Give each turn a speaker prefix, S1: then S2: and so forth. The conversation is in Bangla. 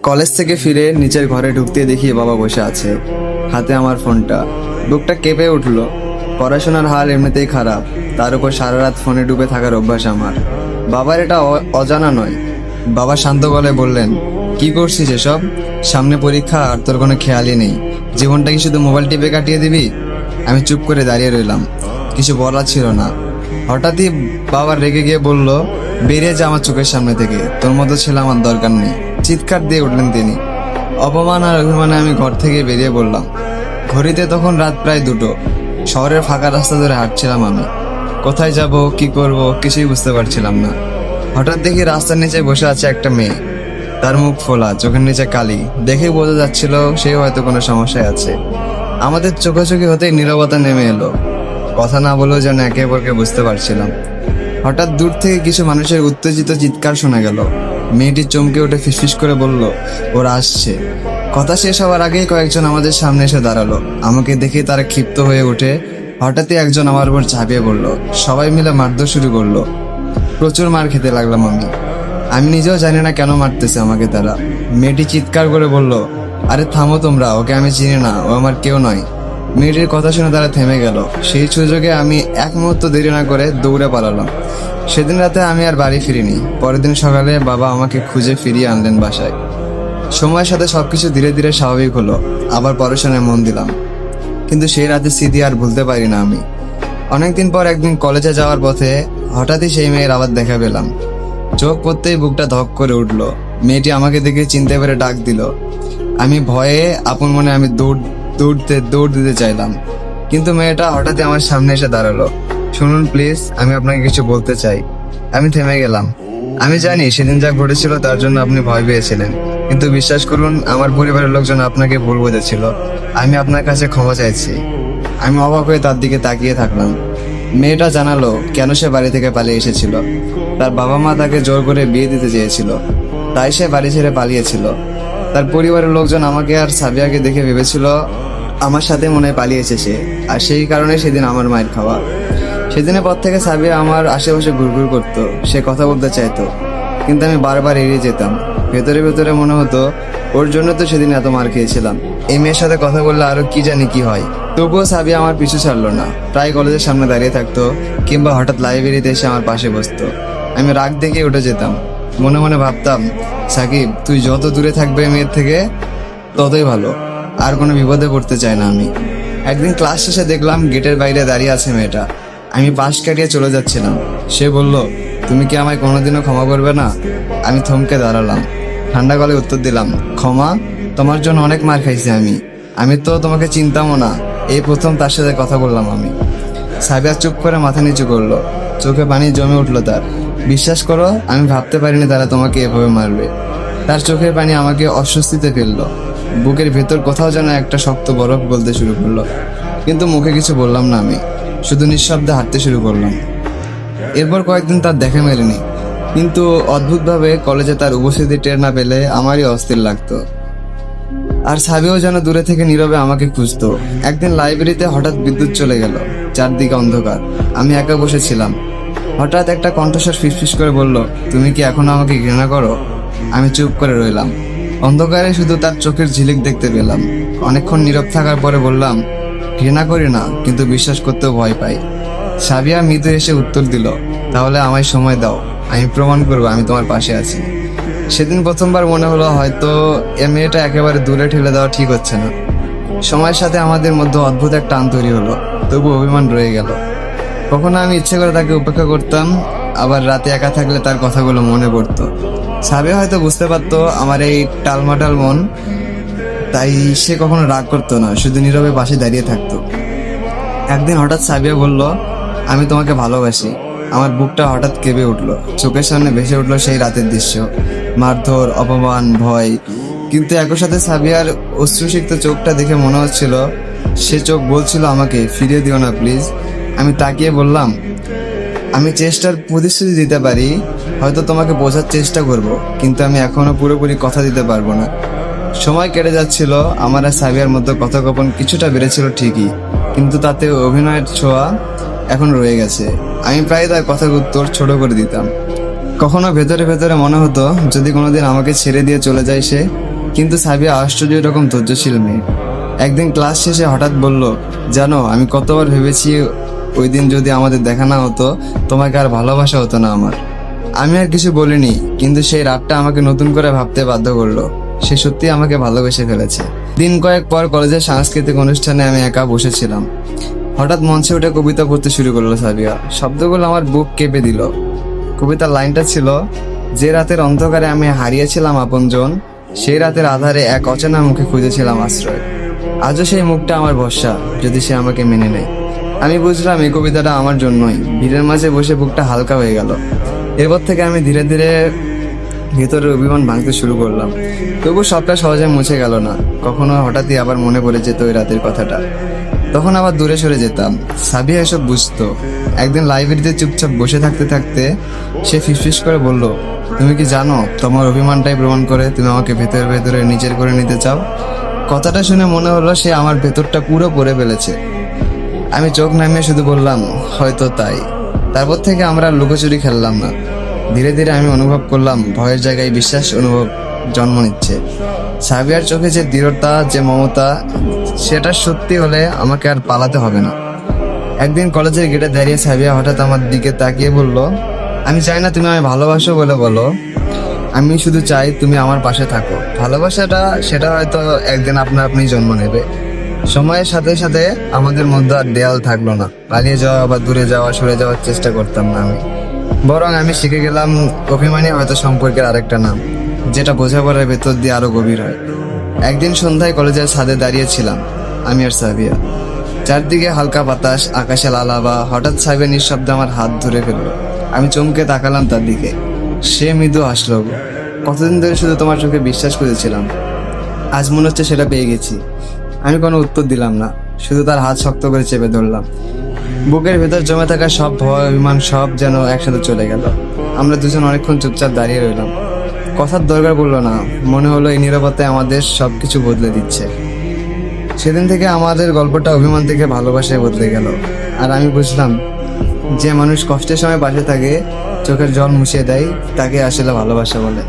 S1: কলেজ থেকে ফিরে নিচের ঘরে ঢুকতে দেখি বাবা বসে আছে, হাতে আমার ফোনটা। বুকটা কেঁপে উঠলো। পড়াশোনার হাল এমনিতেই খারাপ, তার উপর সারা রাত ফোনে ডুবে থাকার অভ্যাস আমার। বাবার এটা অজানা নয়। বাবা শান্ত গলায় বললেন, কি করছিস এসব? সামনে পরীক্ষা আর তোর কোনো খেয়ালই নেই। জীবনটা কি শুধু মোবাইল টিপে কাটিয়ে দিবি? আমি চুপ করে দাঁড়িয়ে রইলাম, কিছু বলার ছিল না। হঠাৎই বাবা রেগে গিয়ে বলল, বেরিয়ে যা আমার চোখের সামনে থেকে, তোর মতো ছেলে আমার দরকার নেই। চিৎকার দিয়ে উঠলেন তিনি। অপমান আর অভিমানে আমি ঘর থেকে বেরিয়ে পড়লাম। ঘড়িতে তখন রাত প্রায় 2টো। শহরের ফাঁকা রাস্তা ধরে হাঁটছিলাম আমি। কোথায় যাব, কি করব, কিছুই বুঝতে পারছিলাম না। হঠাৎ দেখি রাস্তার নিচে বসে আছে একটা মেয়ে। তার মুখ ফোলা, চোখের নিচে কালি, দেখেই বোঝা যাচ্ছিল সে হয়তো কোনো সমস্যায় আছে। আমাদের চোখাচোখি হতেই নীরবতা নেমে এলো। কথা না বলেও যেন একে অপরকে বুঝতে পারছিলাম। হঠাৎ দূর থেকে কিছু মানুষের উত্তেজিত চিৎকার শোনা গেল। মেয়েটি চমকে উঠে ফিসফিস করে বলল, ওরা আসছে। কথা শেষ হওয়ার আগেই কয়েকজন আমাদের সামনে এসে দাঁড়ালো। আমাকে দেখে তারা ক্ষিপ্ত হয়ে উঠে হঠাৎই একজন আমার উপর ঝাঁপিয়ে পড়লো। সবাই মিলে মারধর শুরু করলো। প্রচুর মার খেতে লাগলাম আমি নিজেও জানি না কেন মারতেছে আমাকে তারা। মেয়েটি চিৎকার করে বলল, আরে থামো তোমরা, ওকে আমি চিনি না, ও আমার কেউ নয়। মেয়েটির কথা শুনে তারা থেমে গেল। সেই সুযোগে আমি এক মুহূর্ত দেরি না করে দৌড়ে পালালাম। সেদিন রাতে আমি আর বাড়ি ফিরিনি। পরের দিন সকালে বাবা আমাকে খুঁজে ফিরিয়ে আনলেন বাসায়। সময়ের সাথে সবকিছু ধীরে ধীরে স্বাভাবিক হলো। আবার পড়াশোনায় মন দিলাম। কিন্তু সেই রাতে স্মৃতি আর ভুলতে পারি না আমি। অনেকদিন পর একদিন কলেজে যাওয়ার পথে হঠাৎই সেই মেয়ের আবার দেখা পেলাম। চোখ পড়তেই বুকটা ধক করে উঠলো। মেয়েটি আমাকে দেখে চিনতে পেরে ডাক দিল। আমি ভয়ে আপন মনে আমি দৌড় দিতে চাইলাম, কিন্তু মেয়েটা হঠাৎই আমার সামনে এসে দাঁড়ালো। শুনুন প্লিজ, আমি আপনাকে কিছু বলতে চাই। আমি থেমে গেলাম। আমি জানি সেদিন যা ঘটেছিল তার জন্য আপনি ভয় পেয়েছিলেন, কিন্তু বিশ্বাস করুন আমার পরিবারের লোকজন আপনাকে ভুল বুঝেছিল। আমি আপনার কাছে ক্ষমা চাইছি। আমি অবাক হয়ে তার দিকে তাকিয়ে থাকলাম। মেয়েটা জানালো কেন সে বাড়ি থেকে পালিয়ে এসেছিল। তার বাবা মা তাকে জোর করে বিয়ে দিতে চেয়েছিল, তাই সে বাড়ি ছেড়ে পালিয়েছিল। তার পরিবারের লোকজন আমাকে আর সাবিয়াকে দেখে ভেবেছিল আমার সাথে মনে হয় পালিয়ে এসেছে, আর সেই কারণে সেদিন আমার মায়ের খাওয়া। সেদিনের পর থেকে সাবিয়া আমার আশেপাশে ঘুরঘুর করতো। সে কথা বলতে চাইতো, কিন্তু আমি বারবার এড়িয়ে যেতাম। ভেতরে ভেতরে মনে হতো ওর জন্য তো সেদিন এত মার খেয়েছিলাম। এই মেয়ের সাথে কথা বললে আরো কি জানি কি হয়। তবুও সাবিয়া আমার পিছু ছাড়লো না। প্রায় কলেজের সামনে দাঁড়িয়ে থাকতো, কিংবা হঠাৎ লাইব্রেরিতে এসে আমার পাশে বসতো। আমি রাগ দেখে উঠে যেতাম। মনে মনে ভাবতাম, সাকিব তুই যত দূরে থাকবে মেয়ের থেকে ততই ভালো। আর কোনো বিপদে পড়তে চাই না আমি। একদিন ক্লাস শেষে দেখলাম গেটের বাইরে দাঁড়িয়ে আছে মেয়েটা। আমি পাশ কাটিয়ে চলে যাচ্ছিলাম। সে বলল, তুমি কি আমায় কোনোদিনও ক্ষমা করবে না? আমি থমকে দাঁড়ালাম। ঠান্ডা গলায় উত্তর দিলাম, ক্ষমা? তোমার জন্য অনেক মার খাইছি আমি তো তোমাকে চিনতামও না। এই প্রথম তার সাথে কথা বললাম আমি। সাবিয়া চুপ করে মাথা নিচু করলো। চোখে পানি জমে উঠলো তার। বিশ্বাস করো, আমি ভাবতে পারিনি তারা তোমাকে এভাবে মারবে। তার চোখের পানি আমাকে অস্বস্তিতে ফেললো। বুকের ভেতর কোথাও যেন একটা শক্ত বরফ গলতে শুরু করলো। কিন্তু মুখে কিছু বললাম না আমি, শুধু নিঃশব্দে হাঁটতে শুরু করলাম। এরপর কয়েকদিন তার দেখা মেলেনি, কিন্তু অদ্ভুতভাবে কলেজে তার উপস্থিতি টের না পেলে আমারই অস্থির লাগতো। আর সাবিও যেন দূরে থেকে নীরবে আমাকে খুঁজতো। একদিন লাইব্রেরিতে হঠাৎ বিদ্যুৎ চলে গেল। চারদিকে অন্ধকার। আমি একা বসেছিলাম। হঠাৎ একটা কণ্ঠস্বর ফিসফিস করে বলল, তুমি কি এখনো আমাকে ঘৃণা করো? আমি চুপ করে রইলাম। অন্ধকারে শুধু তার চোখের ঝিলিক দেখতে পেলাম। অনেকক্ষণ নীরব থাকার পরে বললাম, ঘৃণা করি না, কিন্তু বিশ্বাস করতেও ভয় পাই। সাবিয়া মৃদু এসে উত্তর দিল, তাহলে আমায় সময় দাও, আমি প্রমাণ করবো আমি তোমার পাশে আছি। সেদিন প্রথমবার মনে হলো হয়তো এ মেয়েটা একেবারে দূরে ঠেলে দেওয়া ঠিক হচ্ছে না। সময়ের সাথে আমাদের মধ্যে অদ্ভুত একটা টান তৈরি হলো, তবু অভিমান রয়ে গেল। কখনো আমি ইচ্ছে করে তাকে উপেক্ষা করতাম, আবার রাতে একা থাকলে তার কথাগুলো মনে পড়তো। সাবিয়া হয়তো বুঝতে পারতো আমার এই টালমাটাল মন, তাই সে কখনো রাগ করতো না, শুধু নীরবে পাশে দাঁড়িয়ে থাকতো। একদিন হঠাৎ সাবিয়া বলল, আমি তোমাকে ভালোবাসি। আমার বুকটা হঠাৎ কেঁপে উঠলো। চোখের সামনে ভেসে উঠলো সেই রাতের দৃশ্য, মারধর, অপমান, ভয়। কিন্তু একই সাথে সাবিয়ার অশ্রুসিক্ত চোখটা দেখে মনে হচ্ছিল সে চোখ বলছিল আমাকে ফিরিয়ে দিও না প্লিজ। আমি তাকিয়ে বললাম, আমি চেষ্টার প্রতিশ্রুতি দিতে পারি, হয়তো তোমাকে বোঝার চেষ্টা করব, কিন্তু আমি এখনো পুরোপুরি কথা দিতে পারবো না। সময় কেটে যাচ্ছিল। আমার আর সাবিয়ার মধ্যে কথোপকথন কিছুটা বেড়েছিল ঠিকই, কিন্তু তাতে অভিনয়ের ছোঁয়া এখন রয়ে গেছে। আমি প্রায় তার কথার উত্তর ছোট করে দিতাম। কখনো ভেতরে ভেতরে মনে হতো যদি কোনোদিন আমাকে ছেড়ে দিয়ে চলে যায় সে, কিন্তু সাবিয়া আশ্চর্য রকম ধৈর্যশীল মেয়ে। একদিন ক্লাস শেষে হঠাৎ বলল, জানো আমি কতবার ভেবেছি ওই দিন যদি আমাদের দেখা না হতো তোমাকে আর ভালোবাসা হতো না আমার। আমি আর কিছু বলিনি, কিন্তু সেই রাতটা আমাকে নতুন করে ভাবতে বাধ্য করলো সে সত্যি আমাকে ভালোবেসে ফেলেছে। দিন কয়েক পর কলেজের সাংস্কৃতিক অনুষ্ঠানে আমি একা বসেছিলাম। হঠাৎ মঞ্চে উঠে কবিতা পড়তে শুরু করলো সাবিয়া। শব্দগুলো আমার বুক কেঁপে দিল। কবিতার লাইনটা ছিল, যে রাতের অন্ধকারে আমি হারিয়েছিলাম আপনজন, সেই রাতের আধারে এক অচেনা মুখে খুঁজেছিলাম আশ্রয়। আজও সেই মুখটা আমার ভরসা, যদি সে আমাকে মেনে নেয়। আমি বুঝলাম এই কবিতাটা আমার জন্যই। ভিড়ের মাঝে বসে বুকটা হালকা হয়ে গেল। এরপর থেকে আমি ধীরে ধীরে ভেতরের অভিমান ভাঙতে শুরু করলাম। তবু সবটা সহজে মুছে গেল না। কখনো হঠাৎই আবার মনে পড়ে যেত ওই রাতের কথাটা। তখন আবার দূরে সরে যেতাম। সাবিয়া এসব বুঝতো। একদিন লাইব্রেরিতে চুপচাপ বসে থাকতে থাকতে সে ফিসফিস করে বলল, তুমি কি জানো তোমার অভিমানটাই প্রমাণ করে তুমি আমাকে ভেতরে ভেতরে নিজের করে নিতে চাও। কথাটা শুনে মনে হলো সে আমার ভেতরটা পুরো পড়ে ফেলেছে। আমি চোখ নামিয়ে শুধু বললাম, হয়তো তাই। তারপর থেকে আমরা লুকোচুরি খেললাম না। ধীরে ধীরে আমি অনুভব করলাম ভয়ের জায়গায় বিশ্বাস অনুভব জন্ম নিচ্ছে। সাবিয়ার চোখে যে দৃঢ়তা, যে মমতা, সেটা সত্যি হলে আমাকে আর পালাতে হবে না। একদিন কলেজের গেটে দাঁড়িয়ে সাবিয়া হঠাৎ আমার দিকে তাকিয়ে বলল, আমি চাই না তুমি আমায় ভালোবাসো বলে বলো, আমি শুধু চাই তুমি আমার পাশে থাকো। ভালোবাসাটা সেটা হয়তো একদিন আপনা আপনি জন্ম নেবে। সময়ের সাথে সাথে আমাদের মধ্যে আর দেয়াল থাকলো না। পালিয়ে যাওয়া বা দূরে যাওয়া, সরে যাওয়ার চেষ্টা করতাম না আমি। বরং আমি শিখে গেলাম অভিমানী হয়তো সম্পর্কের আরেকটা নাম, যেটা বোঝাপড়ার ভেতর দিয়ে আরো গভীর হয়। একদিন সন্ধ্যায় কলেজের ছাদে দাঁড়িয়েছিলাম আমি আর সাবিয়া। চারদিকে হালকা বাতাস, আকাশে লাল আভা। হঠাৎ সাবিয়া নিঃশব্দে আমার হাত ধরে ফেললো। আমি চমকে তাকালাম তার দিকে। সে মৃদু হাসলো। কতদিন ধরে শুধু তোমার চোখে বিশ্বাস করেছিলাম, আজ মনে হচ্ছে সেটা পেয়ে গেছি। আমি কোনো উত্তর দিলাম না, শুধু তার হাত শক্ত করে চেপে ধরলাম। বুকের ভেতর জমে থাকা সব ভয়, অভিমান সব যেন একসাথে চলে গেল। আমরা দুজন অনেকক্ষণ চুপচাপ দাঁড়িয়ে রইলাম। কথার দরকার পড়লো না। মনে হলো এই নীরবতায় আমাদের সবকিছু বদলে দিচ্ছে। সেদিন থেকে আমাদের গল্পটা অভিমান থেকে ভালোবাসায় বদলে গেল। আর আমি বুঝলাম, যে মানুষ কষ্টের সময় পাশে থাকে, চোখের জল মুছিয়ে দেয়, তাকে আসলে ভালোবাসা বলে।